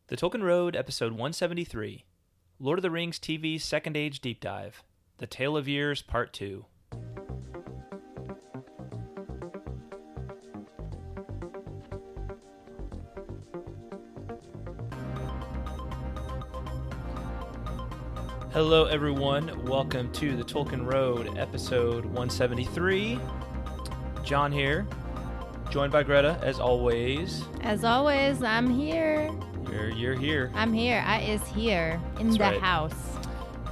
The Tolkien Road, Episode 173, Lord of the Rings TV's Second Age Deep Dive, The Tale of Years, Part 2. Hello everyone, welcome to The Tolkien Road, Episode 173. John here, joined by Greta, as always. As always, I'm here. You're here. I'm here. I is here in That's the right. house.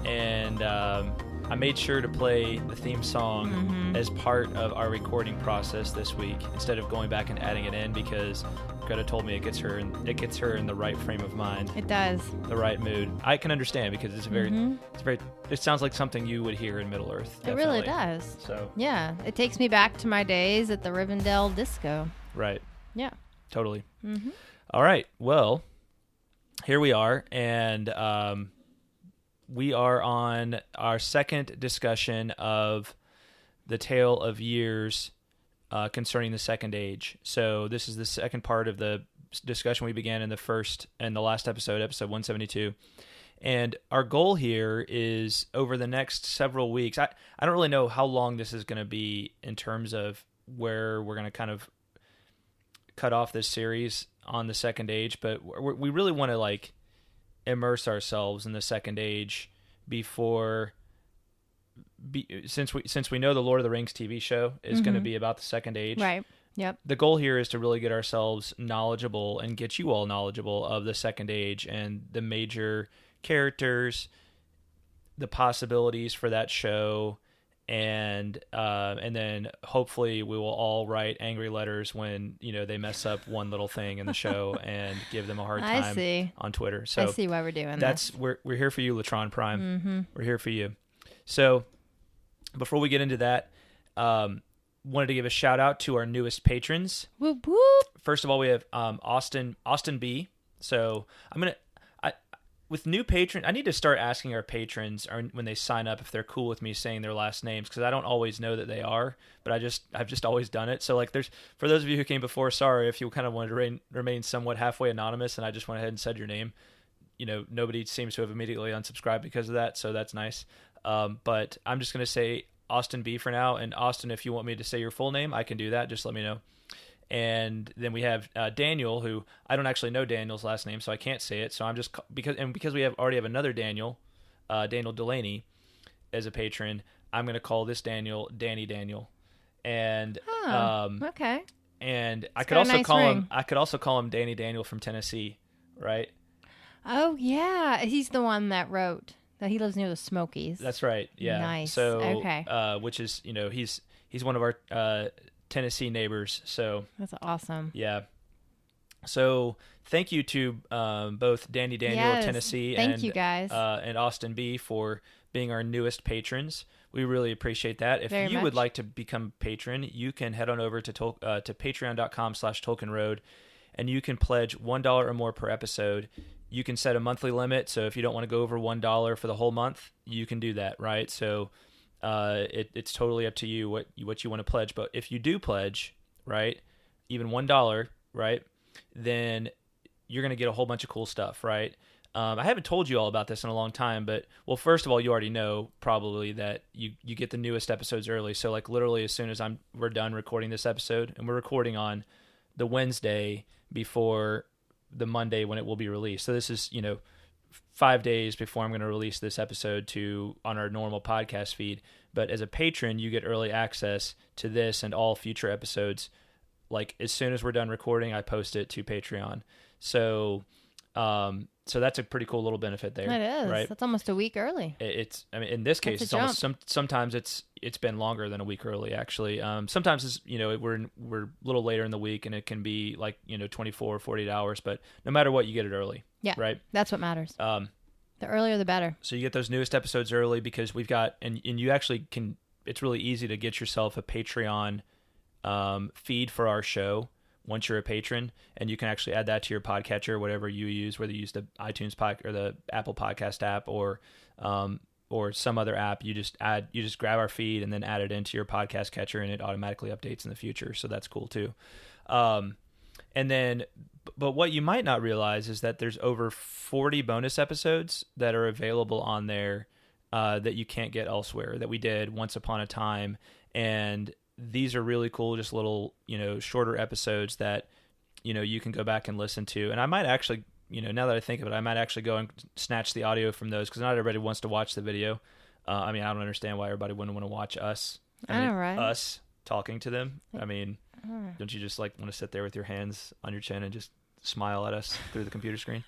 And I made sure to play the theme song as part of our recording process this week, instead of going back and adding it in, because Greta told me it gets her in the right frame of mind. It does. The right mood. I can understand, because it's very it sounds like something you would hear in Middle Earth. It really does. So yeah, it takes me back to my days at the Rivendell Disco. right. Yeah. Totally. All right. Well, here we are, and we are on our second discussion of the Tale of Years concerning the Second Age. So this is the second part of the discussion we began in the last episode, episode 172. And our goal here is, over the next several weeks, I don't really know how long this is going to be in terms of where we're going to kind of cut off this series on the Second Age, but we really want to immerse ourselves in the Second Age since we know the Lord of the Rings TV show is going to be about the Second Age. Right. Yep. The goal here is to really get ourselves knowledgeable and get you all knowledgeable of the Second Age and the major characters, the possibilities for that show, and then hopefully we will all write angry letters when they mess up one little thing in the show and give them a hard time on Twitter. So I see why we're doing this. We're here for you, Latron Prime. We're here for you. So before we get into that, wanted to give a shout out to our newest patrons. Whoop whoop. First of all, we have Austin B. So with new patrons, I need to start asking our patrons when they sign up if they're cool with me saying their last names, because I don't always know that they are, but I've just always done it. So for those of you who came before, sorry if you kind of wanted to remain somewhat halfway anonymous, and I just went ahead and said your name. Nobody seems to have immediately unsubscribed because of that, so that's nice. But I'm just going to say Austin B for now, and Austin, if you want me to say your full name, I can do that. Just let me know. And then we have Daniel, who I don't actually know Daniel's last name, so I can't say it. So I'm just because we already have another Daniel, Daniel Delaney, as a patron. I'm going to call this Daniel Danny Daniel, and okay. And I could also call him Danny Daniel from Tennessee, right? Oh yeah, he's the one that wrote that he lives near the Smokies. That's right. Yeah. Nice. So okay. Which is he's one of our Tennessee neighbors. So that's awesome. Yeah. So thank you to both Danny Daniel of Tennessee and you guys. And Austin B for being our newest patrons. We really appreciate that. If Very you much. would like to become a patron, you can head on over to patreon.com/TolkienRoad, and you can pledge $1 or more per episode. You can set a monthly limit, so if you don't want to go over $1 for the whole month, you can do that, right? So it's totally up to you what you want to pledge. But if you do pledge, right, even $1, right, then you're going to get a whole bunch of cool stuff, right? I haven't told you all about this in a long time, but, well, first of all, you already know probably that you get the newest episodes early. So, literally as soon as we're done recording this episode, and we're recording on the Wednesday before the Monday when it will be released. So this is, 5 days before I'm going to release this episode on our normal podcast feed. But as a patron, you get early access to this and all future episodes. As soon as we're done recording, I post it to Patreon. So that's a pretty cool little benefit there. It is. Right? That's almost a week early. In this case, it's almost sometimes it's been longer than a week early, actually. Sometimes it's, we're a little later in the week, and it can be 24 or 48 hours, but no matter what, you get it early. Yeah. Right. That's what matters. The earlier the better. So you get those newest episodes early, because we've got, and you actually can, it's really easy to get yourself a Patreon feed for our show once you're a patron, and you can actually add that to your podcatcher, whatever you use, whether you use the iTunes or the Apple Podcast app or some other app. You just grab our feed and then add it into your podcast catcher, and it automatically updates in the future. So that's cool too. And then, but what you might not realize is that there's over 40 bonus episodes that are available on there that you can't get elsewhere, that we did once upon a time. And these are really cool, just little, shorter episodes that, you can go back and listen to. And I might actually, now that I think of it, I might actually go and snatch the audio from those, because not everybody wants to watch the video. I don't understand why everybody wouldn't want to watch us. Right? Us talking to them. Don't you just want to sit there with your hands on your chin and just smile at us through the computer screen?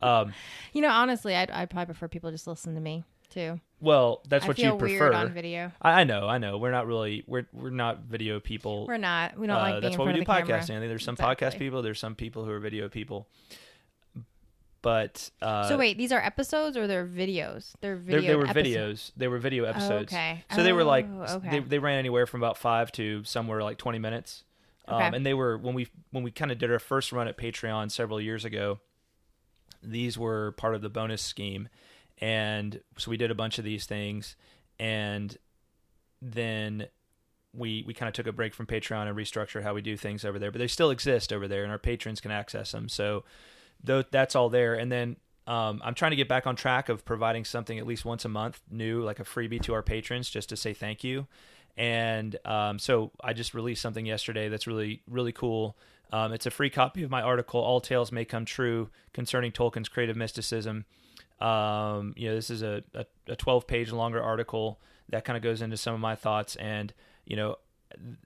Honestly, I'd probably prefer people just listen to me too. Well, that's what you prefer. I feel weird on video. I know. We're not really. We're not video people. We're not. We don't like being in front of the camera. That's why we do podcasting. I think there's some podcast people. There's some people who are video people. But so wait, these are episodes or they're videos? They were videos. They were video episodes. Oh, okay. So they were okay. they ran anywhere from about 5 to somewhere like 20 minutes. Okay. And they were when we kind of did our first run at Patreon several years ago. These were part of the bonus scheme, and so we did a bunch of these things, and then we kind of took a break from Patreon and restructured how we do things over there. But they still exist over there, and our patrons can access them. So that's all there. And then I'm trying to get back on track of providing something at least once a month new, like a freebie to our patrons, just to say thank you. And so I just released something yesterday that's really, really cool. It's a free copy of my article, All Tales May Come True, concerning Tolkien's creative mysticism. This is a 12-page longer article that kind of goes into some of my thoughts. And,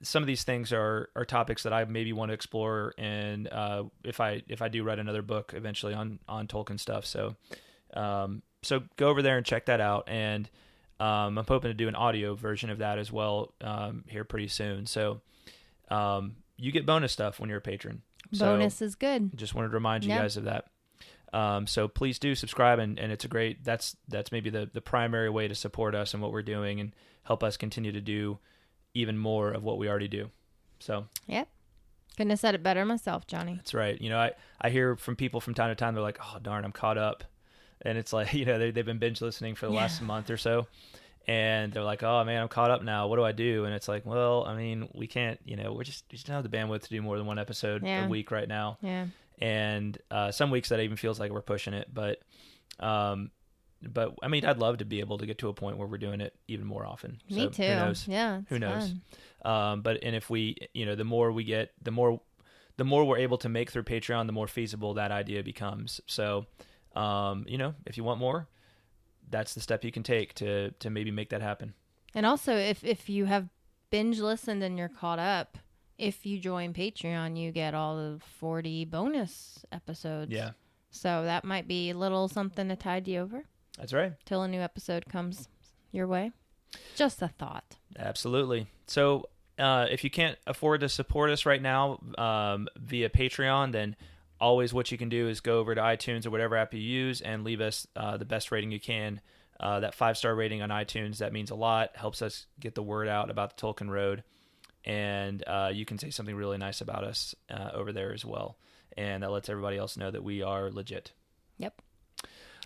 some of these things are topics that I maybe want to explore, and if I do write another book eventually on Tolkien stuff. So go over there and check that out, and I'm hoping to do an audio version of that as well here pretty soon. So you get bonus stuff when you're a patron. Bonus is good. Just wanted to remind you guys of that. So please do subscribe, and it's a great. That's maybe the primary way to support us and what we're doing, and help us continue to do even more of what we already do. So yep, couldn't have said it better myself, Johnny. That's right. I hear from people from time to time, they're like, oh darn, I'm caught up, and it's like, they've been binge listening for the last month or so, and they're like, oh man, I'm caught up now, what do I do? And it's like, well, we can't, we just don't have the bandwidth to do more than one episode a week right now. And some weeks that even feels like we're pushing it, but I'd love to be able to get to a point where we're doing it even more often. Me too. Who knows? Yeah. Who knows? And if we, the more we get, the more we're able to make through Patreon, the more feasible that idea becomes. So, if you want more, that's the step you can take to maybe make that happen. And also, if you have binge listened and you're caught up, if you join Patreon, you get all the 40 bonus episodes. Yeah. So that might be a little something to tide you over. That's right. Till a new episode comes your way. Just a thought. Absolutely. So if you can't afford to support us right now via Patreon, then always what you can do is go over to iTunes or whatever app you use and leave us the best rating you can. That 5-star rating on iTunes, that means a lot. Helps us get the word out about the Tolkien Road. And you can say something really nice about us over there as well. And that lets everybody else know that we are legit. Yep.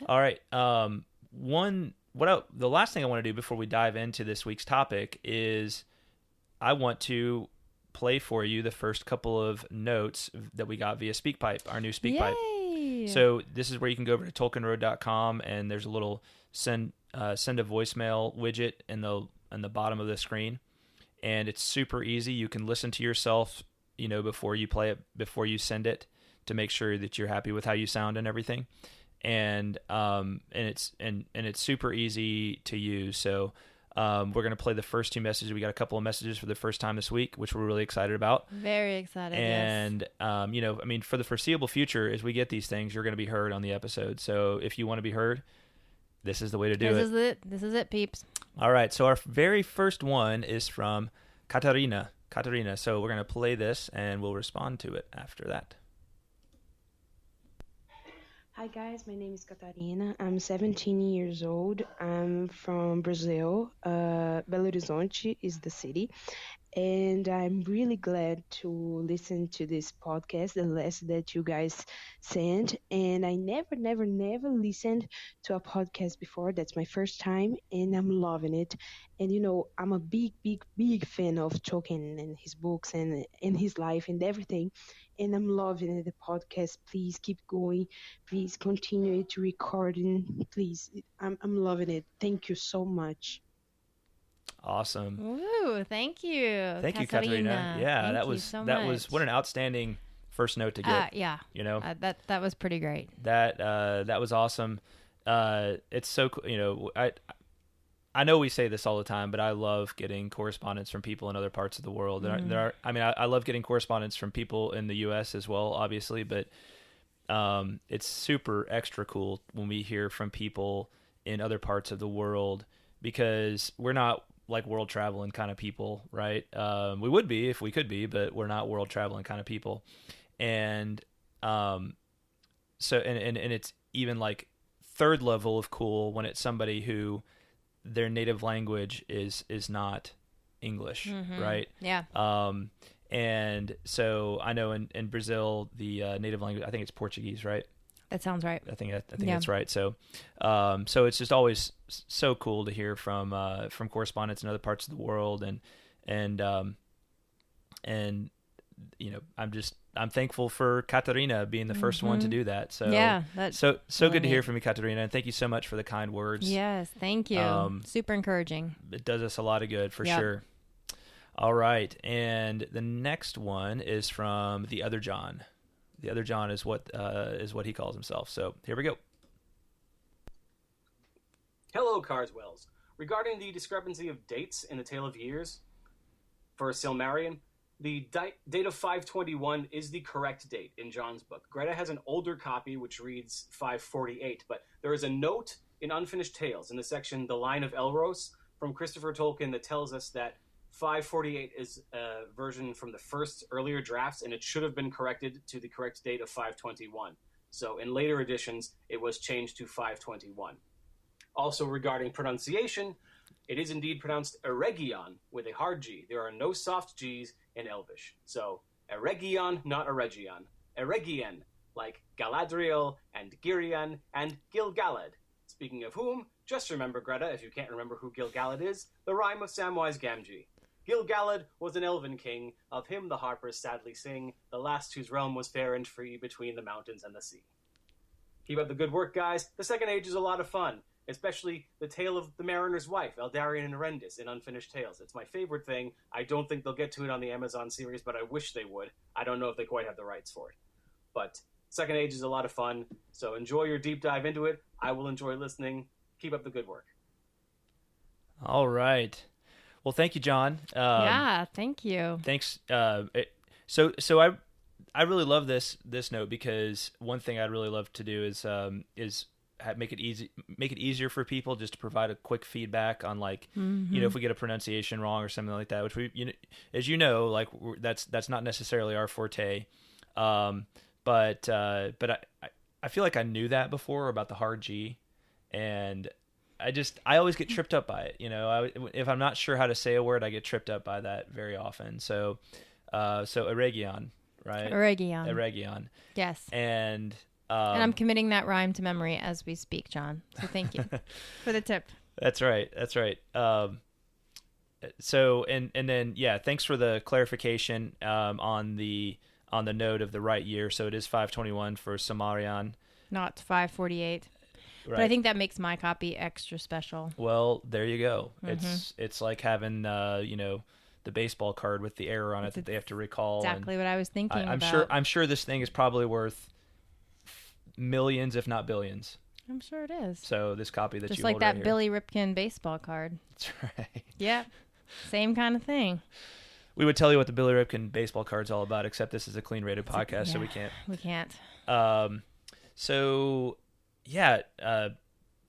All right. The last thing I want to do before we dive into this week's topic is I want to play for you the first couple of notes that we got via SpeakPipe, our new SpeakPipe. Yay! So this is where you can go over to tolkienroad.com, and there's a little send a voicemail widget in the bottom of the screen, and it's super easy. You can listen to yourself, before you play it, before you send it, to make sure that you're happy with how you sound and everything. And it's super easy to use. So we're going to play the first 2 messages. We got a couple of messages for the first time this week, which we're really excited about. Very excited. And yes. For the foreseeable future, as we get these things, you're going to be heard on the episode. So if you want to be heard, this is the way to do it. This is it, peeps. All right. So our very first one is from Katarina. So we're going to play this, and we'll respond to it after that. Hi guys, my name is Catarina. I'm 17 years old. I'm from Brazil. Belo Horizonte is the city. And I'm really glad to listen to this podcast, the last that you guys sent. And I never listened to a podcast before. That's my first time, and I'm loving it. And I'm a big fan of Tolkien and his books and his life and everything. And I'm loving the podcast. Please keep going. Please continue to recording. Please, I'm loving it. Thank you so much. Awesome. Ooh, thank you. Thank you, Katarina. Yeah, that was what an outstanding first note to get. Yeah. That was pretty great. That was awesome. It's so cool. I know we say this all the time, but I love getting correspondence from people in other parts of the world. I love getting correspondence from people in the U.S. as well, obviously, but it's super extra cool when we hear from people in other parts of the world, because we're not like world traveling kind of people, right? We would be if we could be, but we're not world traveling kind of people. And so it's even like third level of cool when it's somebody who their native language is not English, right? Yeah. And so I know in Brazil the native language, I think it's Portuguese, right? That sounds right. I think that's right. So, so it's just always so cool to hear from correspondents in other parts of the world, and I'm thankful for Katarina being the first one to do that. So yeah, that's so good to hear from you, Katarina, and thank you so much for the kind words. Yes, thank you. Super encouraging. It does us a lot of good for sure. All right, and the next one is from the other John. The other John is what he calls himself. So here we go. Hello, Carswells. Regarding the discrepancy of dates in the Tale of Years for Silmarillion, the date of 521 is the correct date in John's book. Greta has an older copy which reads 548, but there is a note in Unfinished Tales in the section The Line of Elros from Christopher Tolkien that tells us that 548 is a version from the first earlier drafts, and it should have been corrected to the correct date of 521. So in later editions, it was changed to 521. Also regarding pronunciation, it is indeed pronounced Eregion with a hard G. There are no soft Gs in Elvish. So Eregion, not Eregion. Eregien, like Galadriel and Girion and Gil-galad. Speaking of whom, just remember, Greta, if you can't remember who Gil-galad is, the rhyme of Samwise Gamgee. Gil-galad was an elven king, of him the harpers sadly sing, the last whose realm was fair and free between the mountains and the sea. Keep up the good work, guys. The Second Age is a lot of fun, especially the tale of the Mariner's wife, Eldarion and Erendis, in Unfinished Tales. It's my favorite thing. I don't think they'll get to it on the Amazon series, but I wish they would. I don't know if they quite have the rights for it. But Second Age is a lot of fun, so enjoy your deep dive into it. I will enjoy listening. Keep up the good work. All right. Well, thank you, John. Yeah, thank you. Thanks. So I really love this note, because one thing I'd really love to do is make it easier for people just to provide a quick feedback on, like, if we get a pronunciation wrong or something like that, which we, as you know, like, that's not necessarily our forte. But I feel like I knew that before about the hard G, and I always get tripped up by it. If I'm not sure how to say a word, I get tripped up by that very often. So Eregion, right? Eregion. Yes. And I'm committing that rhyme to memory as we speak, John. So thank you for the tip. That's right. So then thanks for the clarification on the note of the right year. So it is 521 for Silmarillion, not 548. Right. But I think that makes my copy extra special. Well, there you go. It's like having the baseball card with the error on it that they have to recall. Exactly what I was thinking about. I'm sure this thing is probably worth millions, if not billions. I'm sure it is. So this copy that just you like hold that right here. Billy Ripken baseball card. That's right. Yeah, same kind of thing. We would tell you what the Billy Ripken baseball card's all about, except this is a clean rated podcast, so we can't. We can't.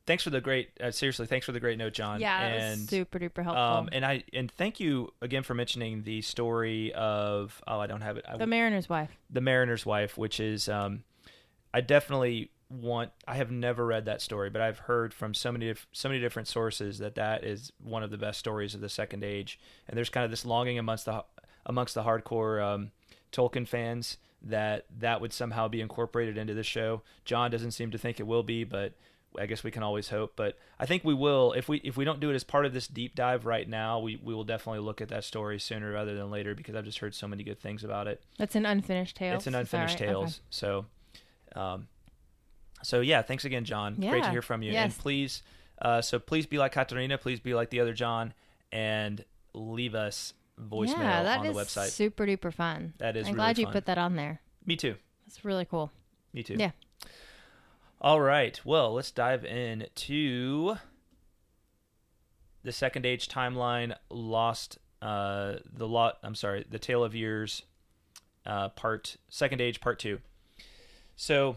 Thanks for the great. Seriously, thanks for the great note, John. Yeah, that was super duper helpful. And thank you again for mentioning the story of I don't have it. The Mariner's Wife. The Mariner's Wife, which is I definitely I have never read that story, but I've heard from so many different sources that is one of the best stories of the Second Age. And there's kind of this longing amongst the hardcore Tolkien fans that would somehow be incorporated into the show. John doesn't seem to think it will be, but I guess we can always hope. But I think we will. If we don't do it as part of this deep dive right now, we will definitely look at that story sooner rather than later, because I've just heard so many good things about it. That's an unfinished tale. It's an unfinished tales. Okay. So yeah, thanks again, John. Yeah. Great to hear from you. Yes. And please be like Katarina. Please be like the other John, and leave us voicemail on the website. That is super duper fun. That is. I'm really glad you fun. put that on there. Me too. That's really cool. Me too. Yeah. All right. Well, let's dive into the Second Age timeline. The Tale of Years, Second Age Part 2. So,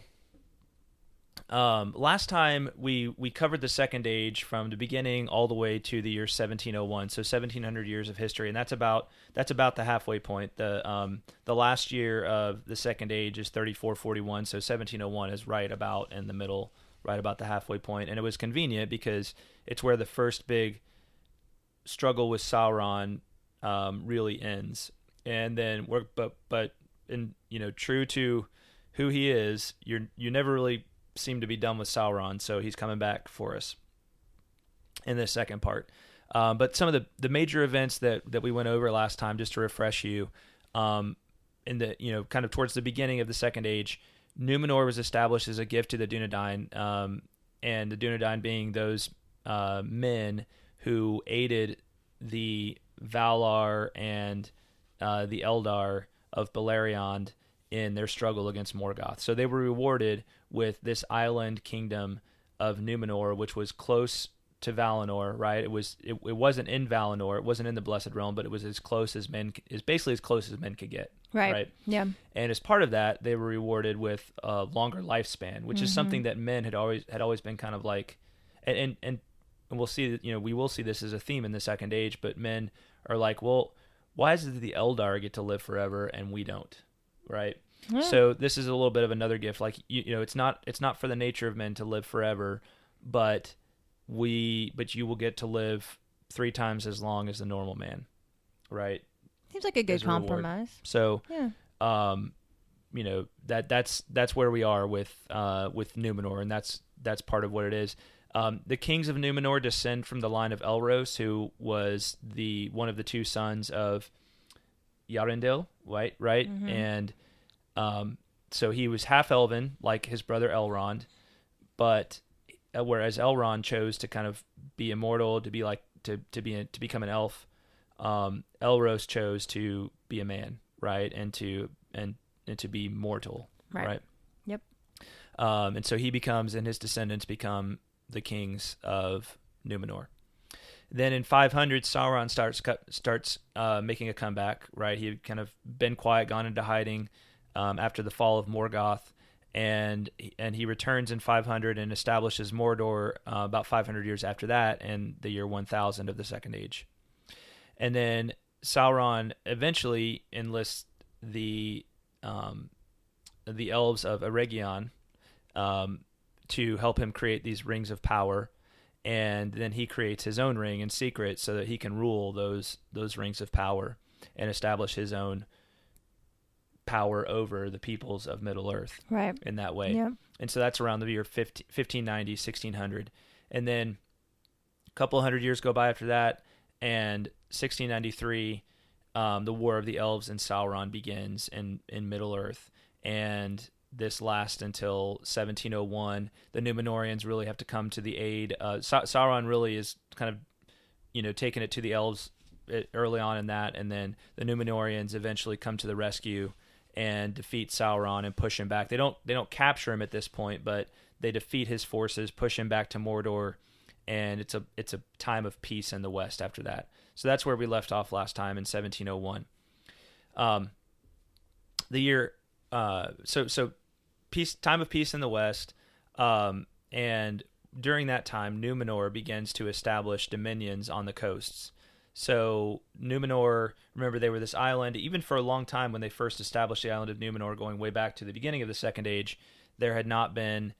last time we covered the Second Age from the beginning all the way to the year 1701. So 1700 years of history, and that's about the halfway point. The last year of the Second Age is 3441. So 1701 is right about in the middle, right about the halfway point, and it was convenient because it's where the first big struggle with Sauron really ends. And then true to who he is, you never really seem to be done with Sauron, so he's coming back for us in this second part. But some of the major events that we went over last time, just to refresh you, in the kind of towards the beginning of the Second Age, Númenor was established as a gift to the Dunedain, and the Dunedain being those men who aided the Valar and the Eldar of Beleriand in their struggle against Morgoth. So they were rewarded with this island kingdom of Númenor, which was close to Valinor, right? It wasn't in Valinor, it wasn't in the Blessed Realm, but it was basically as close as men could get. Right. Yeah. And as part of that, they were rewarded with a longer lifespan, which is something that men had always been kind of like, and we'll see that, we will see this as a theme in the Second Age, but men are like, well, why is it that the Eldar get to live forever and we don't? Right. Yeah. So this is a little bit of another gift. Like, it's not for the nature of men to live forever, but you will get to live 3 times as long as the normal man. Right. Seems like a good compromise. So, yeah. That's where we are with Númenor, and that's part of what it is. The Kings of Numenor descend from the line of Elros, who was one of the 2 sons of Arnór, right? Mm-hmm. And so he was half elven, like his brother Elrond, but whereas Elrond chose to kind of be immortal, to be like to become an elf, Elros chose to be a man, right, and to be mortal, right? Yep. And so he becomes, and his descendants become the kings of Númenor. Then in 500, Sauron starts making a comeback, right? He had kind of been quiet, gone into hiding after the fall of Morgoth, and he returns in 500 and establishes Mordor about 500 years after that, in the year 1000 of the Second Age. And then Sauron eventually enlists the elves of Eregion to help him create these rings of power, and then he creates his own ring in secret so that he can rule those rings of power and establish his own power over the peoples of Middle-earth, right, in that way. Yeah. And so that's around the year 1590, 1600. And then a couple hundred years go by after that, and 1693, the War of the Elves and Sauron begins in Middle-earth, and this lasts until 1701. The Númenorians really have to come to the aid. Sauron really is kind of, taking it to the elves early on in that, and then the Númenorians eventually come to the rescue and defeat Sauron and push him back. They don't capture him at this point, but they defeat his forces, push him back to Mordor, and it's a time of peace in the West after that. So that's where we left off last time in 1701. The year so peace, time of peace in the West, and during that time, Númenor begins to establish dominions on the coasts. So Númenor, remember, they were this island. Even for a long time, when they first established the island of Númenor, going way back to the beginning of the Second Age, there had not been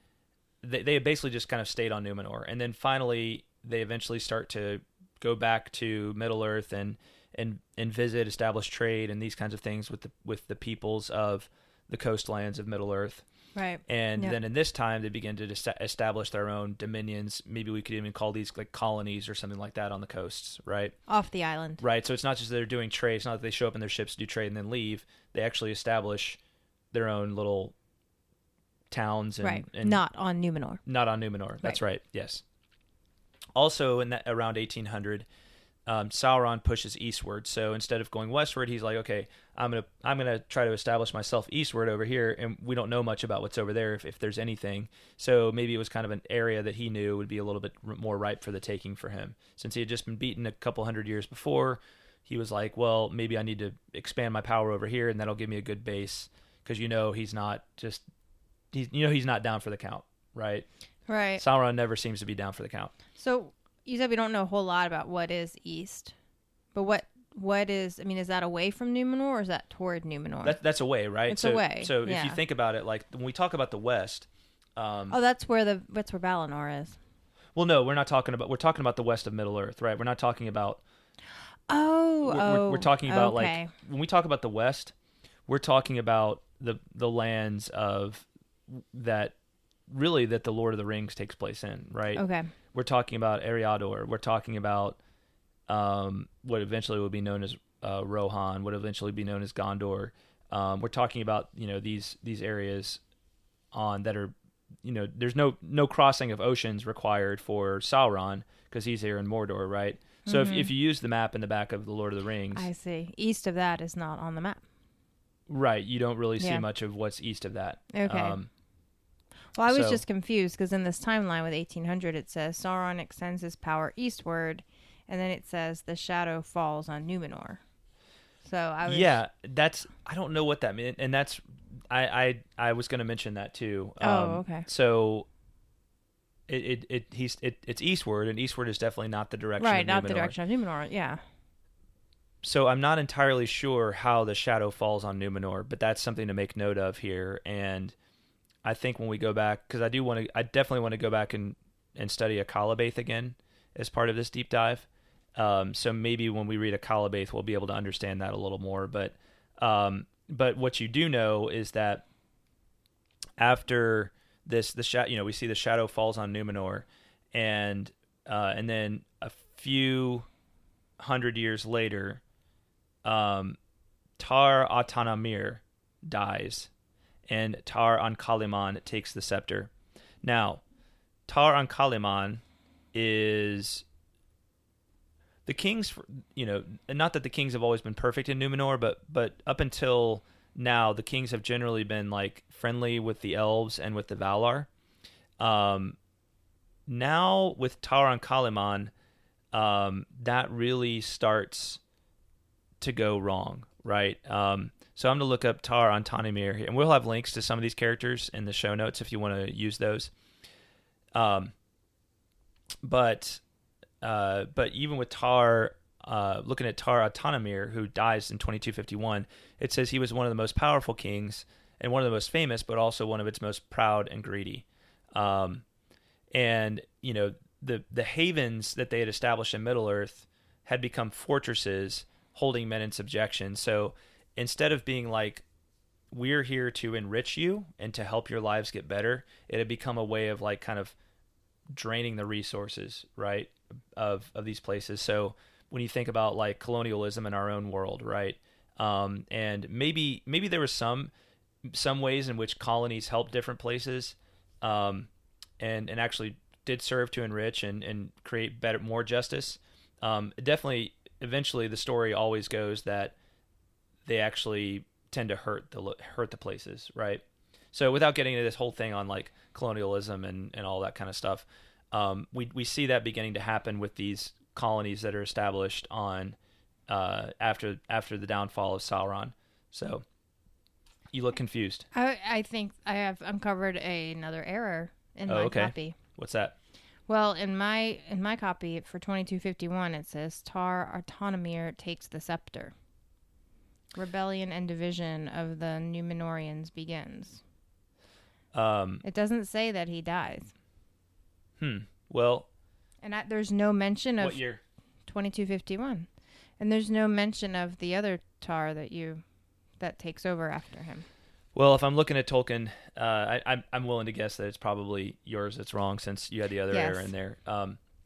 they basically just kind of stayed on Numenor, and then finally they eventually start to go back to Middle Earth and visit, establish trade, and these kinds of things with the peoples of the coastlands of Middle Earth. Right. And then in this time, they begin to establish their own dominions. Maybe we could even call these like colonies or something like that on the coasts, right? Off the island. Right. So it's not just that they're doing trade. It's not that they show up in their ships to do trade and then leave. They actually establish their own little towns. And not on Numenor. Not on Numenor. That's right. Yes. Also, around 1800, Sauron pushes eastward. So instead of going westward, he's like, okay, I'm gonna try to establish myself eastward over here, and we don't know much about what's over there if there's anything. So maybe it was kind of an area that he knew would be a little bit more ripe for the taking for him. Since he had just been beaten a couple hundred years before, he was like, well, maybe I need to expand my power over here, and that'll give me a good base, because he's not down for the count, right? Right. Sauron never seems to be down for the count. So you said we don't know a whole lot about what is east, but what is? I mean, is that away from Numenor or is that toward Numenor? That's away, right? It's away. So if you think about it, like when we talk about the west, that's where Valinor is. Well, no, we're talking about the west of Middle Earth, right? We're not talking about. We're talking about like when we talk about the west, we're talking about the lands of that. Really, that the Lord of the Rings takes place in, right? Okay. We're talking about Ar-Adûndakhôr. We're talking about what eventually will be known as Rohan, what eventually be known as Gondor. We're talking about these areas that are there's no crossing of oceans required for Sauron because he's here in Mordor, right? So if you use the map in the back of the Lord of the Rings, I see. East of that is not on the map, right? You don't really see much of what's east of that. Okay. Well, I was just confused because in this timeline with 1800, it says Sauron extends his power eastward, and then it says the shadow falls on Numenor. So I was... Yeah, I don't know what that means, and that's I was going to mention that too. Okay. So it's eastward, and eastward is definitely not the direction. Right, of not Numenor. the direction of Numenor. Yeah. So I'm not entirely sure how the shadow falls on Numenor, but that's something to make note of here. And I think when we go back, because I definitely want to go back and study a Calabaith again as part of this deep dive. So maybe when we read a Calabaith, we'll be able to understand that a little more. But what you do know is that after this, we see the shadow falls on Numenor, and then a few hundred years later, Tar-Atanamir dies. And Tar-Ankaliman takes the scepter. Now, Tar-Ankaliman is the kings. Not that the kings have always been perfect in Numenor, but up until now, the kings have generally been like friendly with the Elves and with the Valar. Now with Tar-Ankaliman, that really starts to go wrong, right? So I'm going to look up Tar-Atanamir, and we'll have links to some of these characters in the show notes if you want to use those. But even with looking at Tar-Atanamir, who dies in 2251, it says he was one of the most powerful kings and one of the most famous, but also one of its most proud and greedy. And the havens that they had established in Middle-earth had become fortresses holding men in subjection. So instead of being like, we're here to enrich you and to help your lives get better, it had become a way of like kind of draining the resources, right, of these places. So when you think about like colonialism in our own world, right, and maybe there was some ways in which colonies helped different places, and actually did serve to enrich and create more justice. Definitely, eventually, the story always goes that they actually tend to hurt the places, right? So without getting into this whole thing on like colonialism and all that kind of stuff, we see that beginning to happen with these colonies that are established on after the downfall of Sauron. So you look confused. I think I have uncovered another error in my copy. What's that? Well, in my copy for 2251, it says Tar-Atanamir takes the scepter. Rebellion and division of the Númenóreans begins. It doesn't say that he dies. Well, and there's no mention of what year? 2251, and there's no mention of the other Tar that takes over after him. Well, if I'm looking at Tolkien, I'm willing to guess that it's probably yours that's wrong, since you had the other error in there.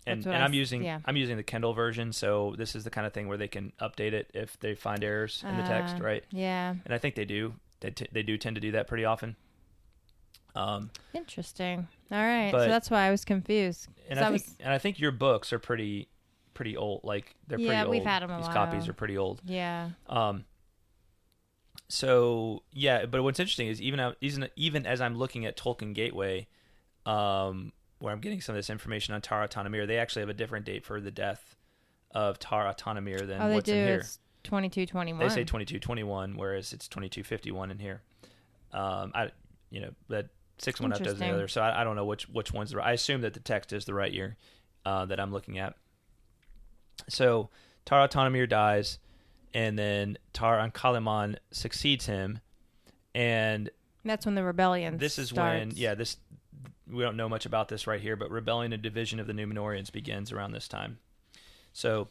And I'm using the Kindle version, so this is the kind of thing where they can update it if they find errors in the text, right? Yeah. And I think they do. They do tend to do that pretty often. Interesting. All right, so that's why I was confused. And I think your books are pretty old. Like, they're pretty old. Yeah, we've had them a while. These copies are pretty old. Yeah. So yeah, but what's interesting is even as I'm looking at Tolkien Gateway, where I'm getting some of this information on Tar-Atanamir, they actually have a different date for the death of Tar-Atanamir than what's in here. It's 2221. They say 2221, whereas it's 2251 in here. That 6 one up does the other, so I don't know which one's the right. I assume that the text is the right year that I'm looking at. So Tar-Atanamir dies, and then Tar-Ankaliman succeeds him, and that's when the rebellion starts. When we don't know much about this right here, but rebellion and division of the Númenóreans begins around this time. So,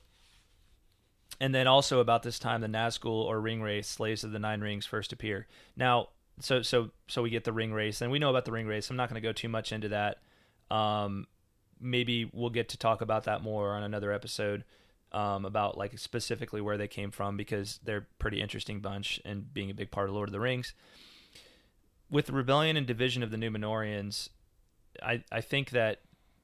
and then also about this time, the Nazgul or ring wraiths, slaves of the Nine Rings, first appear. Now, so we get the ring wraiths, and we know about the ring wraiths. I'm not going to go too much into that. Maybe we'll get to talk about that more on another episode, about like specifically where they came from, because they're a pretty interesting bunch and being a big part of Lord of the Rings. With the rebellion and division of the Númenóreans, I think that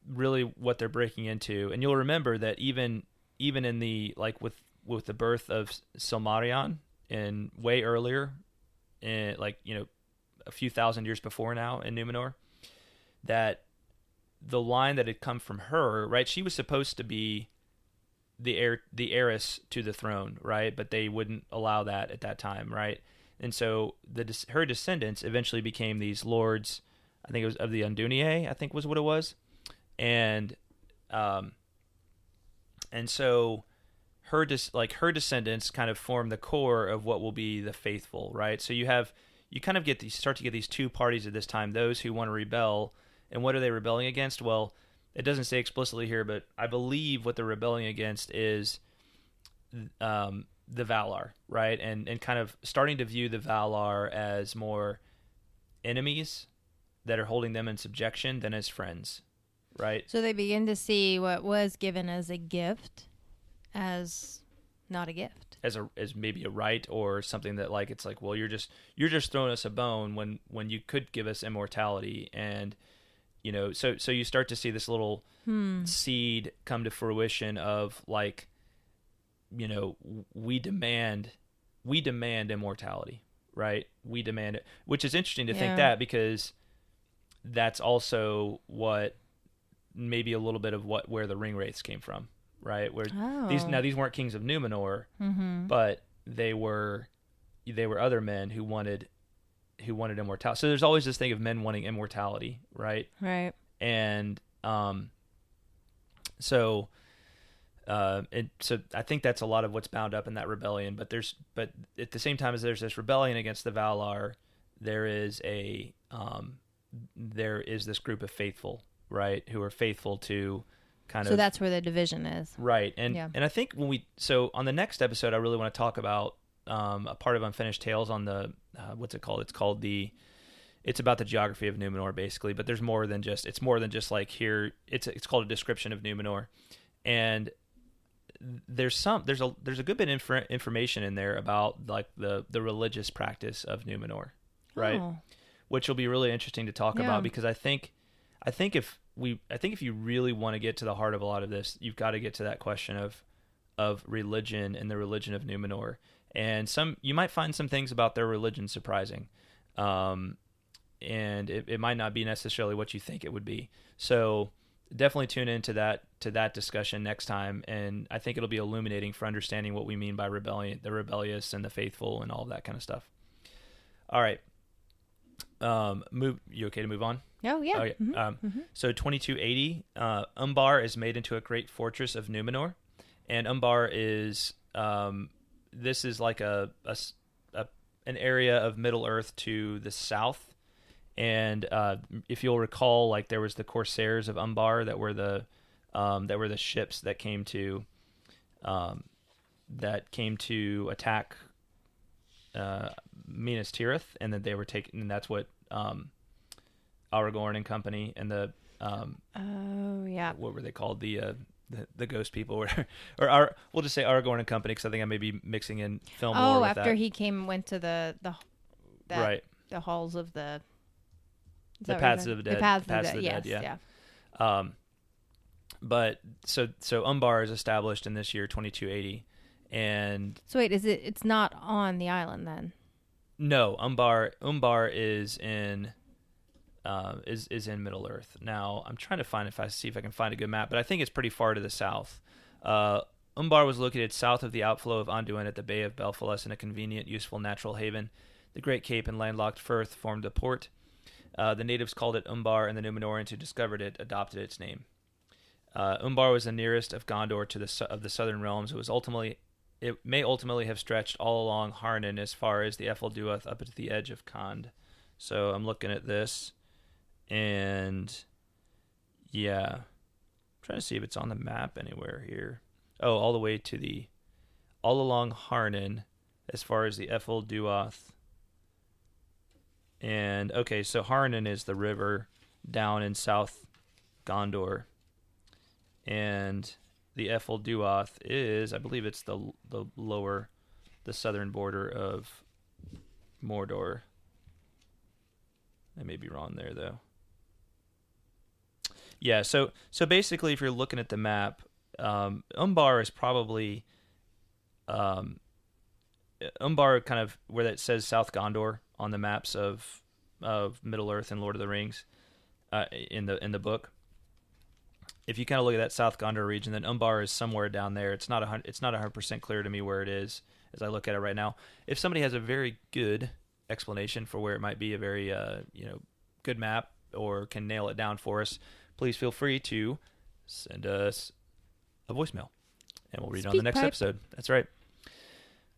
really what they're breaking into, and you'll remember that even in the, like, with the birth of Silmarillion and way earlier, in, like, a few thousand years before now in Númenor, that the line that had come from her, right? She was supposed to be the heiress to the throne, right? But they wouldn't allow that at that time, right? And so her descendants eventually became these lords. I think it was of the Unduniae, I think was what it was. And so her descendants kind of form the core of what will be the faithful, right? So you kind of start to get these two parties at this time, those who want to rebel. And what are they rebelling against? Well, it doesn't say explicitly here, but I believe what they're rebelling against is the Valar, right? And kind of starting to view the Valar as more enemies that are holding them in subjection than as friends, right? So they begin to see what was given as a gift as not a gift, as maybe a right, or something that, like, it's like, well, you're just throwing us a bone when you could give us immortality. And so you start to see this little seed come to fruition of, like, we demand immortality, right? We demand it, which is interesting to think that, because that's also what maybe a little bit of where the ring wraiths came from, right? Where these weren't kings of Numenor, but they were other men who wanted immortality. So there's always this thing of men wanting immortality, right? Right. And so I think that's a lot of what's bound up in that rebellion. But at the same time as there's this rebellion against the Valar, there is this group of faithful, right, who are faithful to kind of. So that's where the division is, right? And I think on the next episode, I really want to talk about a part of Unfinished Tales on the what's it called? It's about the geography of Numenor, basically. But it's more than just like here. It's called a description of Numenor, and there's a good bit of information in there about, like, the religious practice of Numenor, right? Oh. Which will be really interesting to talk about, because I think if you really want to get to the heart of a lot of this, you've got to get to that question of religion and the religion of Numenor. And you might find some things about their religion surprising, and it might not be necessarily what you think it would be. So definitely tune into that discussion next time, and I think it'll be illuminating for understanding what we mean by rebellion, the rebellious and the faithful, and all that kind of stuff. All right. You okay to move on? Oh, yeah. Okay. So 2280, Umbar is made into a great fortress of Numenor, and Umbar is this is like an area of Middle Earth to the south, And if you'll recall, like there was the Corsairs of Umbar that were the ships that came to attack Minas Tirith, and that they were taken, and that's what Aragorn and company and the what were they called, the ghost people we'll just say Aragorn and company, because I think I may be mixing in film lore with after that. he went to the halls of the paths of the dead. The paths of the dead, yes, yeah. But so Umbar is established in this year 2280, and so wait, it's not on the island then? No, Umbar is in Middle Earth. Now I'm trying to see if I can find a good map, but I think it's pretty far to the south. Umbar was located south of the outflow of Anduin at the Bay of Belfalas, in a convenient, useful natural haven. The Great Cape and landlocked Firth formed the port. The natives called it Umbar, and the Númenorians who discovered it adopted its name. Umbar was the nearest of Gondor of the southern realms. It may ultimately have stretched all along Harnan as far as the Efelduath up to the edge of Khand. So I'm looking at this, and yeah, I'm trying to see if it's on the map anywhere here. Oh, all the way to all along Harnan as far as the Efelduath. And okay, so Harnan is the river down in South Gondor, and the Efelduath is, I believe it's the southern border of Mordor. I may be wrong there though. Yeah, so basically, if you're looking at the map, Umbar is probably Umbar, kind of where that says South Gondor on the maps of Middle Earth and Lord of the Rings in the book. If you kind of look at that South Gondor region, then Umbar is somewhere down there. It's not 100% clear to me where it is as I look at it right now. If somebody has a very good explanation for where it might be, a very good map, or can nail it down for us, please feel free to send us a voicemail, and we'll read it on the next episode. That's right.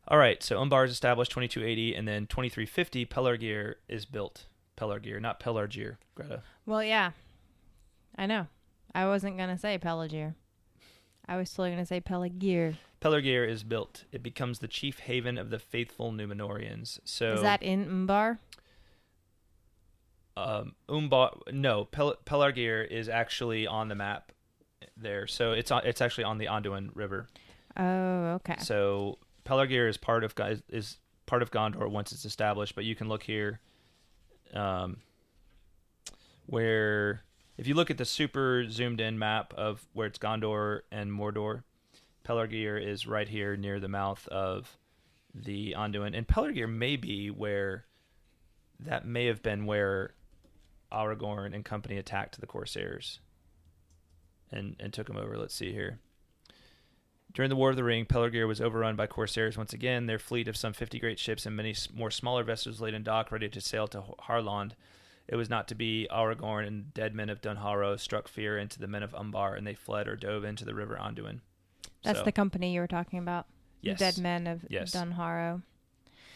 All right, so Umbar is established 2280, and then 2350, Pelargir is built. Pelargir, not Pelargir, Greta. Well, yeah, I know. I wasn't going to say Pelargir. I was still going to say Pelargir. Pelargir is built. It becomes the chief haven of the faithful Númenorians. So is that in Umbar? Pelargir is actually on the map there. So it's actually on the Anduin River. Oh, okay. So Pelargir is part of Gondor once it's established, but you can look here where, if you look at the super zoomed in map of where it's Gondor and Mordor, Pelargir is right here near the mouth of the Anduin. And Pelargir may be where Aragorn and company attacked the Corsairs and took them over. Let's see here. During the War of the Ring, Pelargir was overrun by Corsairs once again. Their fleet of some 50 great ships and many more smaller vessels laid in dock, ready to sail to Harland. It was not to be. Aragorn and dead men of Dunharrow struck fear into the men of Umbar, and they fled or dove into the river Anduin. That's the company you were talking about? Yes. Dead men of Dunharrow.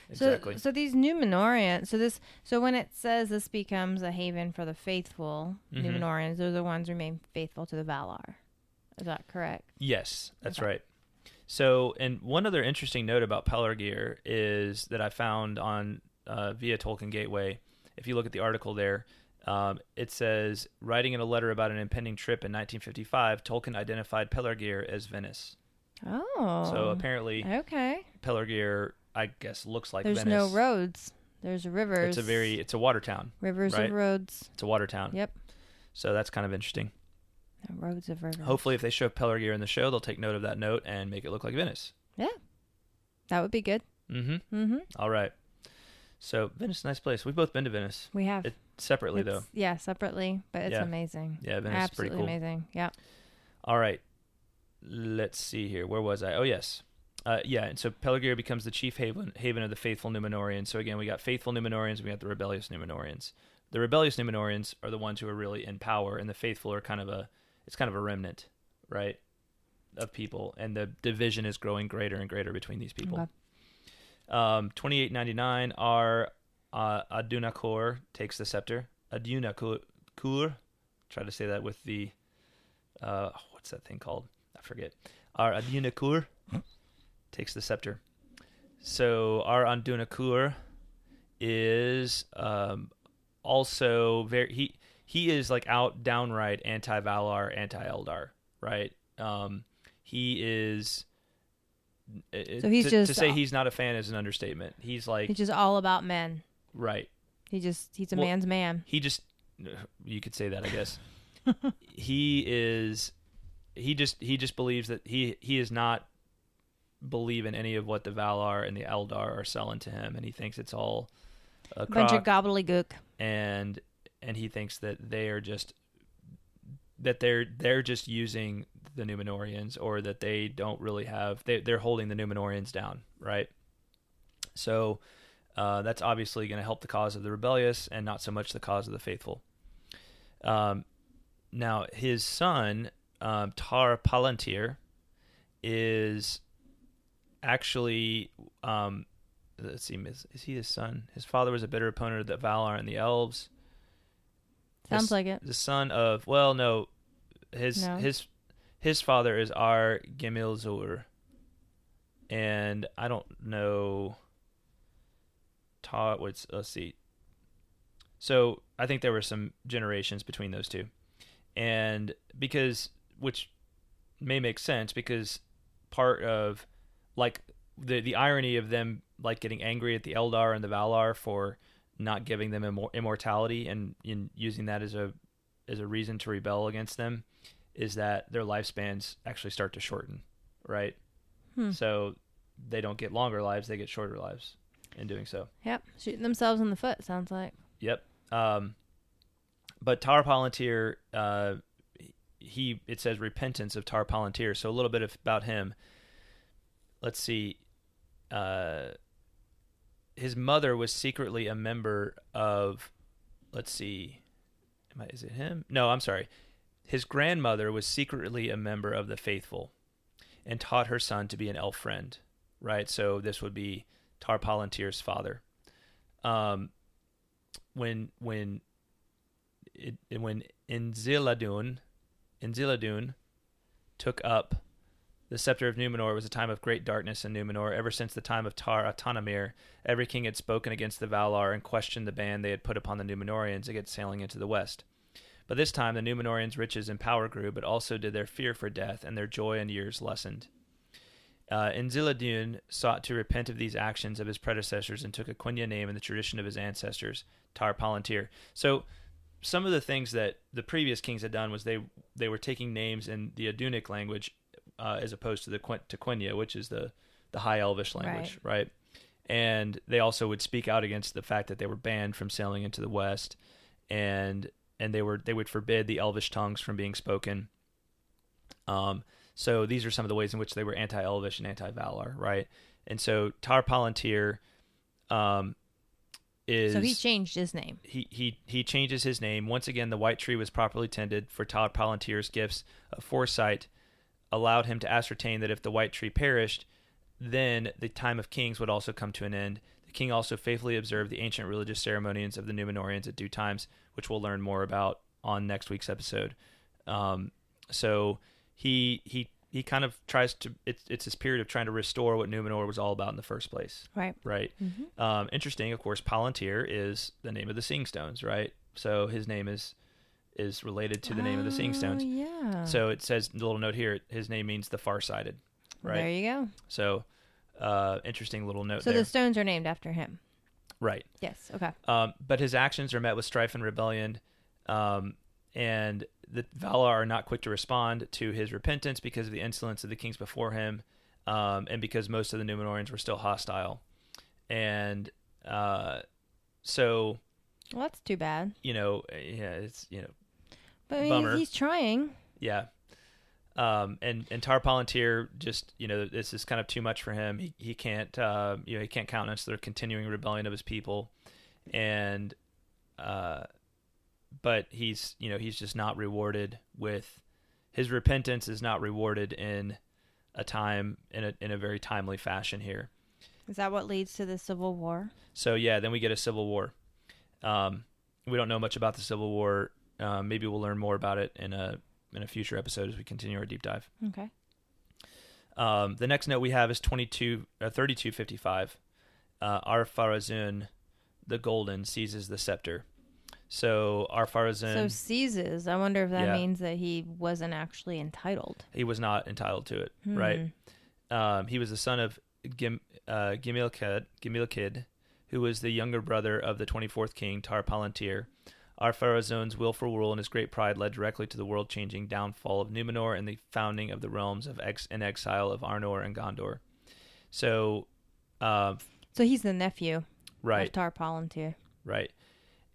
Exactly. So these Númenorians, so when it says this becomes a haven for the faithful Númenorians, those are the ones who remain faithful to the Valar. Is that correct? Yes, that's right. So, and one other interesting note about Pelargir is that I found on via Tolkien Gateway. If you look at the article there, it says, writing in a letter about an impending trip in 1955, Tolkien identified Pelargir as Venice. Oh. So apparently, Pelargir, I guess, looks like Venice. There's no roads. There's rivers. It's a water town. Rivers right? of roads. It's a water town. Yep. So that's kind of interesting. Roads of rivers. Hopefully, if they show Pelargir in the show, they'll take note of that note and make it look like Venice. Yeah. That would be good. All right. So Venice, nice place. We've both been to Venice. We have. Separately, though. Yeah, separately, but it's amazing. Yeah, Venice is pretty cool. Absolutely amazing. Yeah. All right. Let's see here. Where was I? Oh, yes. And so Pelargir becomes the chief haven of the faithful Númenorians. So again, we got faithful Númenorians, we got the rebellious Númenorians. The rebellious Númenorians are the ones who are really in power, and the faithful are kind of a remnant, right, of people, and the division is growing greater and greater between these people. Okay. 2899, Ar-Adûndakhôr takes the scepter. Adûndakhôr. Try to say that with the what's that thing called? I forget. Ar-Adûndakhôr takes the scepter. So Ar-Adûndakhôr is also very he is like downright anti-Valar, anti-Eldar, right? He is. So he's to say he's not a fan is an understatement. He's just all about men, right? He's a man's man. You could say that, I guess. He just believes that he is not believe in any of what the Valar and the Eldar are selling to him, and he thinks it's all a bunch of gobbledygook. And he thinks that they're just using the Númenóreans, or that they don't really have they're holding the Númenóreans down, right? So that's obviously going to help the cause of the rebellious and not so much the cause of the faithful. Now his son Palantir is actually let's see, is he his son? His father was a bitter opponent of the Valar and the Elves. Sounds like it. The son of his father is Ar-Gimilzur, and I don't know. Let's see. So I think there were some generations between those two, and which may make sense, because part of like the irony of them like getting angry at the Eldar and the Valar for not giving them immortality and in using that as a reason to rebel against them is that their lifespans actually start to shorten, right? So they don't get longer lives, they get shorter lives in doing so. Yep, shooting themselves in the foot, sounds like. Yep. But Tar Palantir, it says repentance of Tar Palantir, so a little bit about him. Let's see. His mother was secretly a member of, let's see, is it him? No, I'm sorry. His grandmother was secretly a member of the faithful and taught her son to be an elf friend, right? So this would be Tar Palantir's father. When Enziladun took up the scepter of Númenor, was a time of great darkness in Númenor. Ever since the time of Tar-Atanamir, every king had spoken against the Valar and questioned the ban they had put upon the Númenóreans against sailing into the west. But this time the Númenóreans' riches and power grew, but also did their fear for death, and their joy in years lessened. Enziladun sought to repent of these actions of his predecessors and took a Quenya name in the tradition of his ancestors, Tar Palantir. So some of the things that the previous kings had done was they were taking names in the Adunic language as opposed to to Quenya, which is the High Elvish language, right? And they also would speak out against the fact that they were banned from sailing into the west, and they would forbid the Elvish tongues from being spoken. So these are some of the ways in which they were anti-Elvish and anti-Valar, right? And so Tar Palantir is... So he changed his name. He changes his name. Once again, the White Tree was properly tended, for Tar Palantir's gifts of foresight allowed him to ascertain that if the White Tree perished, then the time of kings would also come to an end. The king also faithfully observed the ancient religious ceremonies of the Númenóreans at due times, which we'll learn more about on next week's episode. So he kind of tries to, it's this period of trying to restore what Númenor was all about in the first place. Right. Mm-hmm. Interesting, of course, Palantir is the name of the Seeing Stones, right? So his name is related to the name of the Seeing Stones. Yeah. So it says, a little note here, his name means the farsighted, right? There you go. So interesting little note so there. The stones are named after him. Right. Yes, okay. But his actions are met with strife and rebellion, and the Valar are not quick to respond to his repentance because of the insolence of the kings before him, and because most of the Númenóreans were still hostile. And so... Well, that's too bad. It's, But bummer. He's trying. Yeah. And Tar Palantir just, this is kind of too much for him. He can't, he can't countenance the continuing rebellion of his people. And, but he's just not rewarded with, his repentance is not rewarded in a very timely fashion here. Is that what leads to the Civil War? So yeah, then we get a civil war. We don't know much about the Civil War. Maybe we'll learn more about it in a future episode as we continue our deep dive. Okay. The next note we have is 3255. Ar-Pharazôn the Golden seizes the scepter. So Ar-Pharazôn... So seizes. I wonder if that means that he wasn't actually entitled. He was not entitled to it, right? He was the son of Gimilkid, who was the younger brother of the 24th king, Palantir. Ar-Pharazôn's willful rule and his great pride led directly to the world-changing downfall of Numenor and the founding of the realms of in exile of Arnor and Gondor. So he's the nephew of Palantir. Right.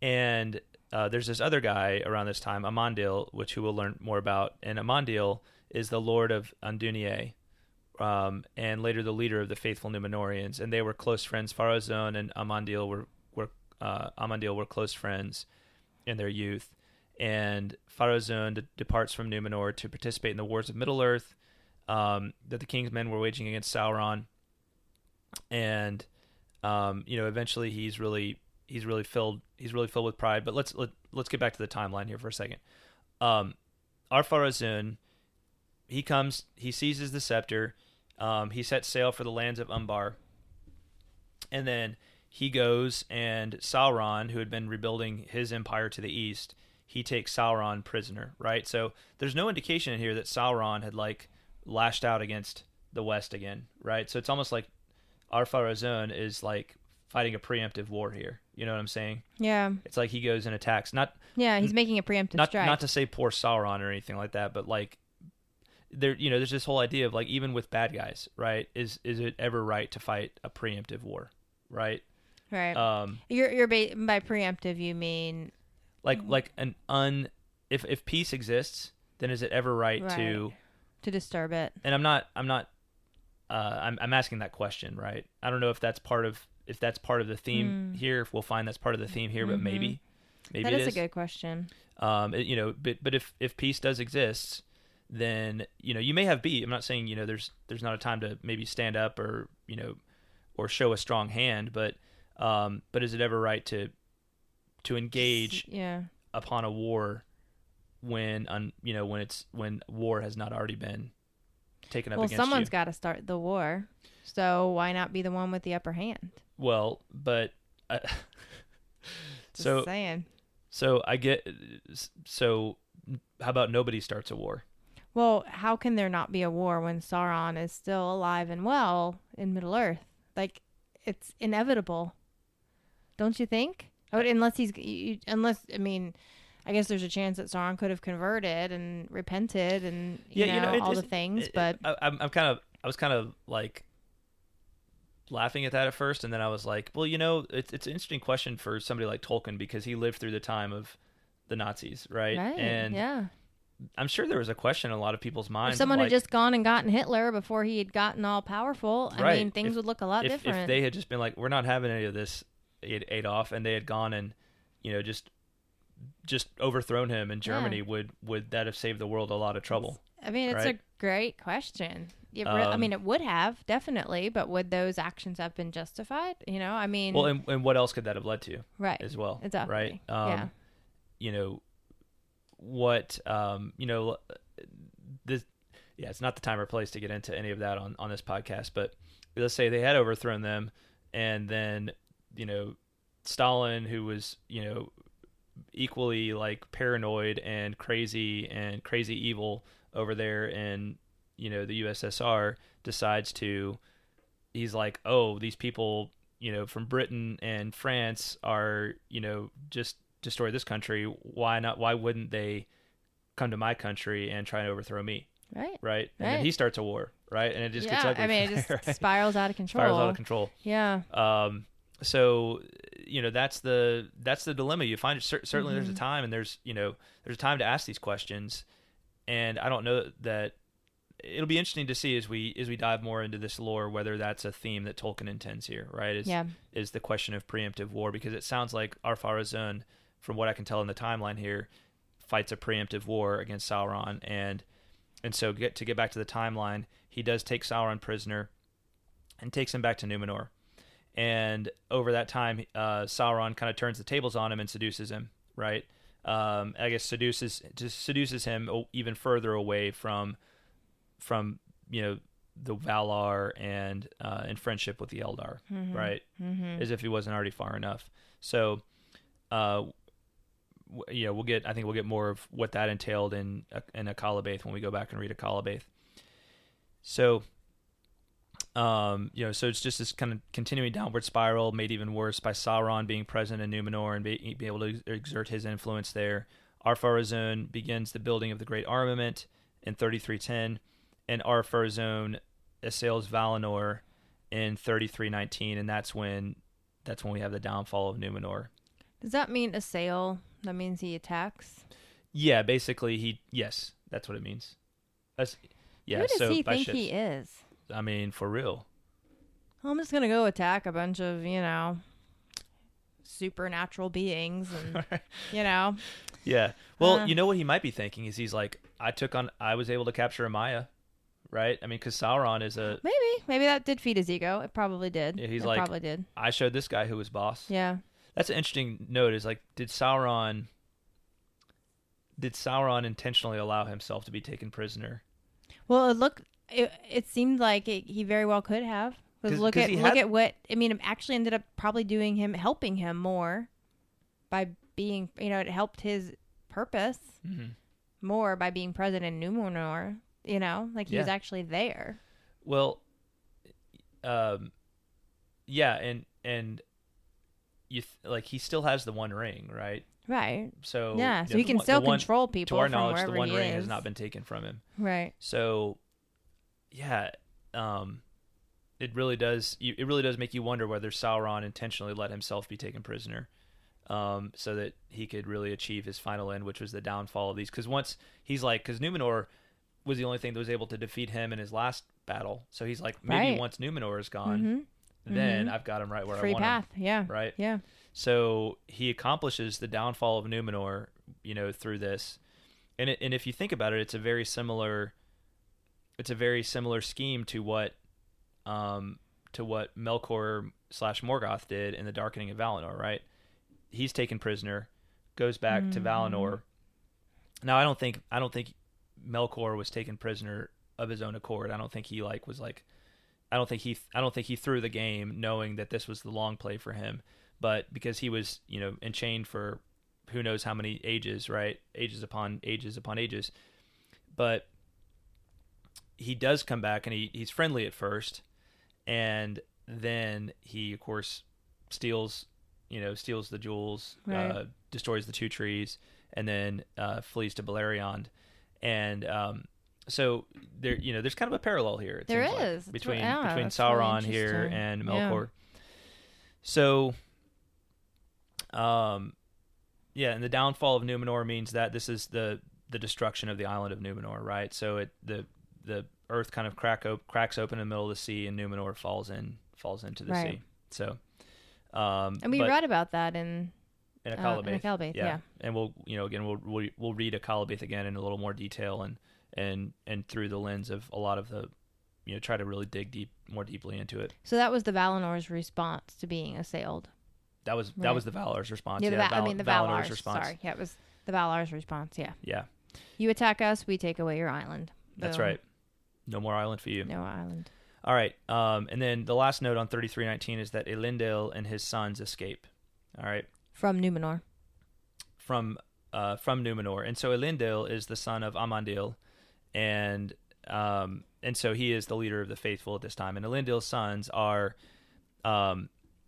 And there's this other guy around this time, Ahmandiil, who we'll learn more about. And Ahmandiil is the lord of Undunier, and later the leader of the faithful Numenorians. And they were close friends. Pharazôn and Ahmandiil were close friends in their youth. And Pharazôn departs from Numenor to participate in the wars of Middle-earth that the king's men were waging against Sauron. And eventually he's really filled with pride. But let's get back to the timeline here for a second. Ar-Pharazôn, he seizes the scepter, he sets sail for the lands of Umbar, and then he goes, and Sauron, who had been rebuilding his empire to the east, he takes Sauron prisoner, right? So there's no indication in here that Sauron had lashed out against the west again, right? So it's almost like Ar-Pharazôn is fighting a preemptive war here. You know what I'm saying? Yeah. It's like he goes and attacks. He's making a preemptive strike. Not to say poor Sauron or anything like that, but there's this whole idea of even with bad guys, right? Is it ever right to fight a preemptive war, right? Right. You're by preemptive you mean if peace exists, then is it ever right to disturb it? And I'm asking that question, right? I don't know if that's part of the theme here. If we'll find that's part of the theme here, but maybe that is a good question. But if peace does exist, then you may have beat. I'm not saying there's not a time to maybe stand up or show a strong hand, but is it ever right to engage upon a war when war has not already been taken up against you? Well, someone's got to start the war, so why not be the one with the upper hand? Well, but Just saying. So how about nobody starts a war? Well, how can there not be a war when Sauron is still alive and well in Middle-earth? It's inevitable. Don't you think? I guess there's a chance that Sauron could have converted and repented and all the things, but I was kind of laughing at that at first, and then I was like, well, it's an interesting question for somebody like Tolkien because he lived through the time of the Nazis, right? And I'm sure there was a question in a lot of people's minds. If someone had just gone and gotten Hitler before he had gotten all powerful, I mean, things would look a lot different. If they had just been like, we're not having any of this, Adolf, and they had gone and just overthrown him in Germany, would that have saved the world a lot of trouble? It's a great question. It would have, definitely, but would those actions have been justified? Well, and what else could that have led to? Right. As well. Exactly. Right. It's not the time or place to get into any of that on this podcast, but let's say they had overthrown them, and then, Stalin, who was, equally paranoid and crazy evil over there in, the USSR, decides he's like, oh, these people, from Britain and France are, just destroy this country. Why wouldn't they come to my country and try and overthrow me? Right. And then he starts a war, right? And it just gets ugly. It just spirals out of control. Yeah. So, that's the dilemma. You find certainly there's a time, and there's a time to ask these questions. And I don't know that it'll be interesting to see as we dive more into this lore, whether that's a theme that Tolkien intends here, right? Is the question of preemptive war, because it sounds like Ar-Pharazôn, from what I can tell in the timeline here, fights a preemptive war against Sauron, and so to get back to the timeline, he does take Sauron prisoner and takes him back to Numenor. And over that time, Sauron kind of turns the tables on him and seduces him, right? I guess seduces him even further away from the Valar and in friendship with the Eldar, right? As if he wasn't already far enough. So, we'll get more of what that entailed in Akalabaith when we go back and read Akalabaith. So, so it's just this kind of continuing downward spiral, made even worse by Sauron being present in Numenor and be able to exert his influence there. Ar-Pharazôn begins the building of the Great Armament in 3310, and Ar-Pharazôn assails Valinor in 3319, and that's when we have the downfall of Numenor. Does that mean assail? That means he attacks? Yeah, basically yes, that's what it means. Who does he think he is? I mean, for real. I'm just going to go attack a bunch of, supernatural beings and, Yeah. Well, you know what he might be thinking is he's like, I was able to capture Amaya, right? I mean, because Sauron is a... Maybe that did feed his ego. It probably did. Yeah, he's probably did. I showed this guy who was boss. Yeah. That's an interesting note is like, did Sauron intentionally allow himself to be taken prisoner? Well, it seemed like he very well could have. Because look at what it actually ended up probably helping him more by being, it helped his purpose more by being present in Númenor. He was actually there. Well, yeah, and you he still has the One Ring, right? Right. So yeah, so he can still control people. To our from knowledge, wherever the One Ring is. has not been taken from him. Right. So, yeah, it really does make you wonder whether Sauron intentionally let himself be taken prisoner, so that he could really achieve his final end, which was the downfall of these. Because because Númenor was the only thing that was able to defeat him in his last battle. So he's like, maybe once Númenor is gone, then I've got him right where Free I want path. him. Yeah. Right. Yeah. So he accomplishes the downfall of Númenor, through this, and if you think about it, it's a very similar scheme to what Melkor / Morgoth did in the Darkening of Valinor, right? He's taken prisoner, goes back to Valinor. Now, I don't think Melkor was taken prisoner of his own accord. I don't think he I don't think he threw the game knowing that this was the long play for him. But because he was, enchained for who knows how many ages, right? Ages upon ages upon ages. But he does come back, and he's friendly at first, and then he, of course, steals the jewels, right. Destroys the two trees, and then flees to Beleriand. And so there's kind of a parallel here. There is between really Sauron here and Melkor. Yeah. So. And the downfall of Númenor means that this is the destruction of the island of Númenor, right? So the earth kind of cracks open in the middle of the sea, and Númenor falls into the sea. So, and we read about that in Akalabaith. Yeah. And we'll read Akalabaith again in a little more detail and through the lens of a lot of the, try to really dig more deeply into it. So that was the Valinor's response to being assailed. That was the Valar's response. The Valinor's response. Sorry, yeah, it was the Valar's response. Yeah. Yeah. You attack us, we take away your island. Boom. That's right. No more island for you. No island. All right. And then the last note on 3319 is that Elendil and his sons escape. All right. From Númenor. From Númenor, and so Elendil is the son of Ahmandiil, and so he is the leader of the faithful at this time. And Elendil's sons are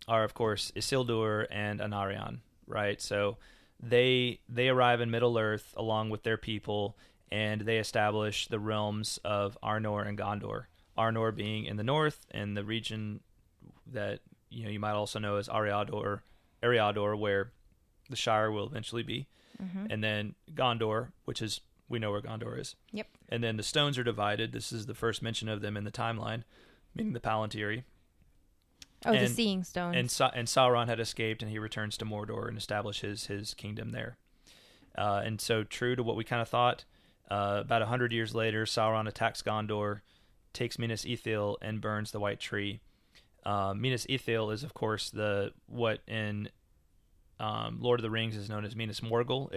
of course Isildur and Anarion, right? So they arrive in Middle Earth along with their people, and they establish the realms of Arnor and Gondor. Arnor being in the north, and the region that you might also know as Ar-Adûndakhôr, where the Shire will eventually be, and then Gondor, which is, we know where Gondor is. Yep. And then the stones are divided. This is the first mention of them in the timeline, meaning the Palantir. The Seeing Stones. And Sauron had escaped, and he returns to Mordor and establishes his kingdom there. And so, true to what we kind of thought, about 100 years later, Sauron attacks Gondor, takes Minas Ithil, and burns the White Tree. Minas Ithil is, of course, what in Lord of the Rings is known as Minas Morgul.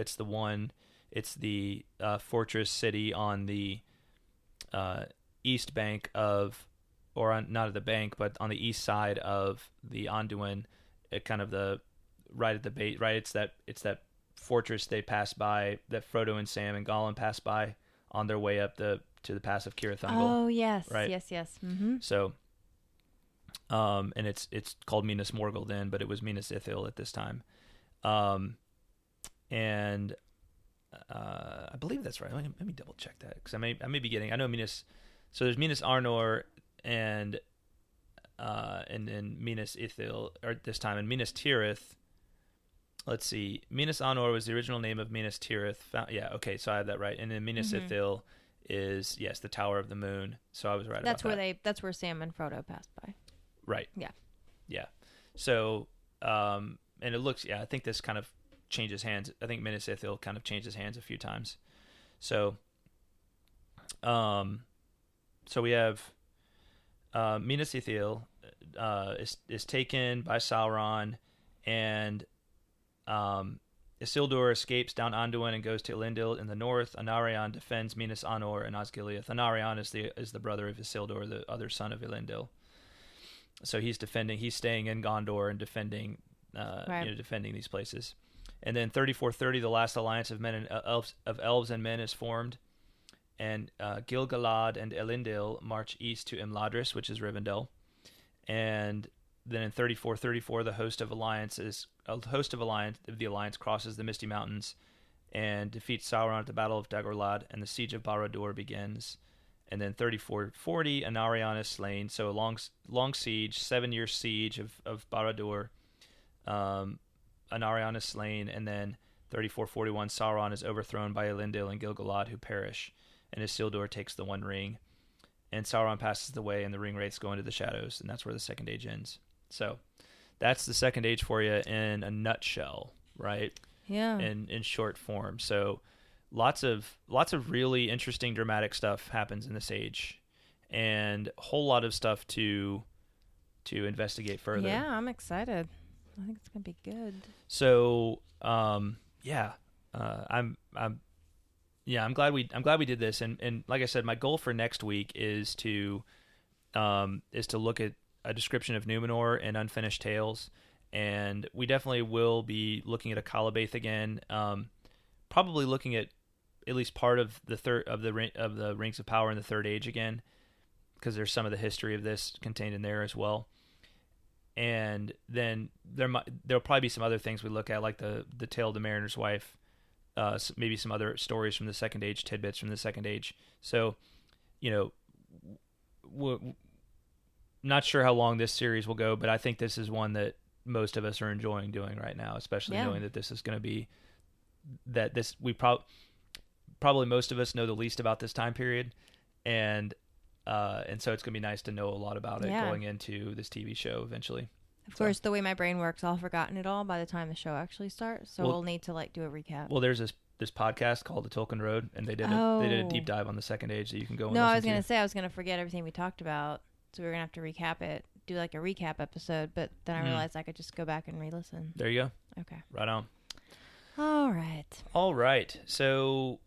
It's the fortress city on the east bank of, or not at the bank, but on the east side of the Anduin, kind of right at the base, right? It's that fortress they pass by, that Frodo and Sam and Gollum pass by on their way up to the pass of Cirith Ungol. Oh yes, right? yes. Mm-hmm. So, and it's called Minas Morgul then, but it was Minas Ithil at this time, and I believe that's right. Let me double check that, because I may be getting. I know Minas. So there's Minas Arnor and then Minas Ithil at this time, and Minas Tirith. Let's see. Minas Anor was the original name of Minas Tirith. Yeah, okay, so I have that right. And then Minas Ithil is, yes, the Tower of the Moon. So I was right about that. That's where Sam and Frodo passed by. Right. Yeah. Yeah. So, and it looks, I think this kind of changes hands. I think Minas Ithil kind of changes hands a few times. So, so we have Minas Ithil is taken by Sauron, and Isildur escapes down Anduin and goes to Elendil in the north. Anarion defends Minas Anor and Osgiliath. Anarion is the brother of Isildur, the other son of Elendil. So he's staying in Gondor and defending these places. And then 3430, the last alliance of men and elves and men is formed, and Gil-galad and Elendil march east to Imladris, which is Rivendell. And then in 3434, the host of the alliance crosses the Misty Mountains and defeats Sauron at the Battle of Dagorlad, and the siege of Barad-dûr begins. And then 3440, Anarion is slain. So a long siege, 7-year siege of Barad-dûr. Anarion is slain, and then 3441, Sauron is overthrown by Elendil and Gil-galad, who perish, and Isildur takes the One Ring, and Sauron passes the way, and the ring wraiths go into the shadows, and that's where the Second Age ends. So that's the Second Age for you in a nutshell, right? Yeah. In short form. So lots of really interesting dramatic stuff happens in this age, and a whole lot of stuff to investigate further. Yeah, I'm excited. I think it's gonna be good. So I'm glad we did this, and like I said, my goal for next week is to look at a description of Numenor and Unfinished Tales, and we definitely will be looking at a Calabaith again. Probably looking at least part of the Rings of Power in the Third Age again, because there's some of the history of this contained in there as well. And then there'll probably be some other things we look at, like the Tale of the Mariner's Wife, maybe some other stories from the Second Age, tidbits from the Second Age. So, not sure how long this series will go, but I think this is one that most of us are enjoying doing right now, especially knowing that this is going to be probably most of us know the least about this time period, and so it's going to be nice to know a lot about it going into this TV show eventually. Of course, the way my brain works, I'll have forgotten it all by the time the show actually starts, so we'll need to do a recap. Well, there's this podcast called The Tolkien Road, and they did a deep dive on the Second Age that you can go and listen to. No, I was going to say I was going to forget everything we talked about, so we were going to have to recap it, do like a recap episode, but then I realized I could just go back and re-listen. There you go. Okay. Right on. All right. So,